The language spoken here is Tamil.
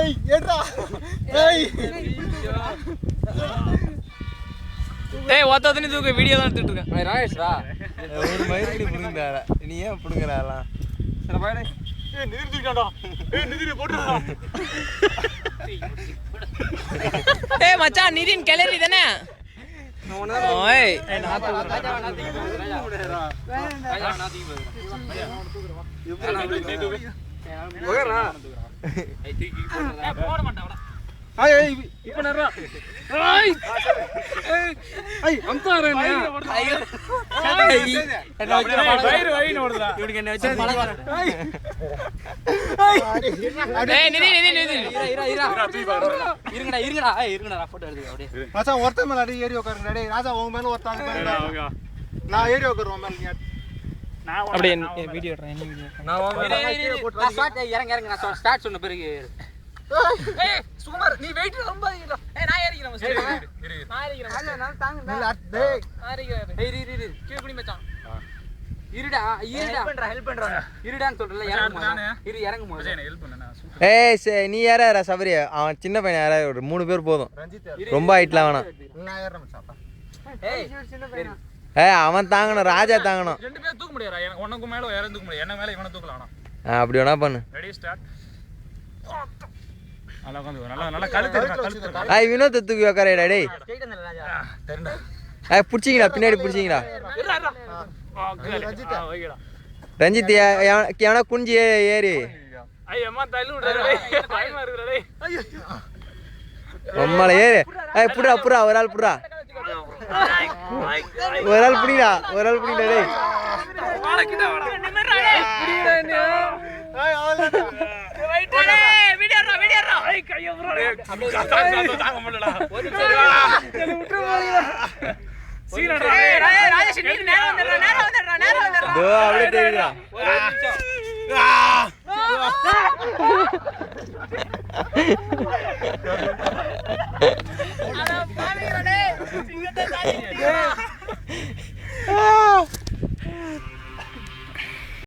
ஏய் ஏடா ஏய் ஏய் ஒத்ததனி தூக்கு வீடியோ தான் எடுத்துட்டு இருக்கேன் ராயேஷ்ரா ஒரு மயிரடி புடுங்கடா நீ ஏன் புடுங்கறாலாம் சரி பாடே ஏய் நிறுத்திட்டான்டா ஏய் நிறுத்தி போடுடா ஏய் மச்சான் நிதின் கிளறி தானே ஓய் இப்ப நேரா ஏய் ஏய் அம்தாரேனே வயிறு வயிறு ஓடுதா இவனுக்கு என்ன வச்சு ஏய் நிதின் இருங்கடா போட்டோ எடுத்து அப்படியே மச்சான் ஒருத்தன் மேல அடி ஏறி உட்காருங்கடா டேய் ராஜா உன் மேல ஒருத்தன் பாருங்க நான் ஏறி உட்காருவேன் மேல நீ அப்படியே வீடியோ எடுறேன் என்ன வீடியோ நான் ஸ்டார்ட் இறங்க நான் ஸ்டார்ட் சொன்ன பிறகு ஏய் சுமார் நீ வெயிட் ரொம்ப ஏய் நான் ஏறிக்கிறேன் நான் ஏறிக்கிறேன் நான் தாங்க டேய் நான் ஏறிக்கிறேன் இரு கீழ குடி மச்சான் இருடா ஹெல்ப் பண்றா இருடான்னு சொல்றல இறங்கு முதல்ல ஹெல்ப் பண்ணு நான் ஏய் நீ யாரா சபரி அவன் சின்ன பையன் யாரா ஒரு 3 பேர் போதும் ரொம்ப ஹைட்ல வேணாம் நான் ஏறறேன் மச்சான் ஏய் சின்ன பையனா ஏய் அவன் தாங்கணும் ராஜா தாங்கணும் ரெண்டு பேர் தூக்க முடியாதா உனக்கு மேல வேற தூக்க முடியாது என்ன மேல இவனை தூக்கலாம் அப்படி வேணா பண்ணு ரெடி ஸ்டார்ட் நல்லா வந்து நல்லா கழுத்து ஏய் வினோத் தூக்கி உட்காரடா டேய் ஸ்ட்ரைட் அந்த ராஜா தெரியுடா ஏய் புடிச்சிங்கடா பின்னாடி புடிச்சிங்கடா ரஞ்சித் எவனா குஞ்சி ஏறி ஐயம்மா தள்ளு விடுறா டேய் பயமா இருக்குடா டேய் ஐயோ உம்மல ஏறு ஏய் புடா ஒரு ஆள் புடா ஒரு ஆள் புடிடா டேய் வாடா கிட்ட வாடா நிமிர்றா டேய் புடிடா நீ ஏய் அவளடா வெயிட் டேய் வீடியோ ஏய் கைய புறா டேய் தாங்க முடியலடா ஒரு சரி விட்டு போறீங்க சீனடா ஏய் ராஜேஷ் நீ நேரா வந்துடுறா தோ அப்படியே தெரியுடா ஒரு நிமிஷம் அட பாருங்கடா டேய் சிங்கத்தை தாடி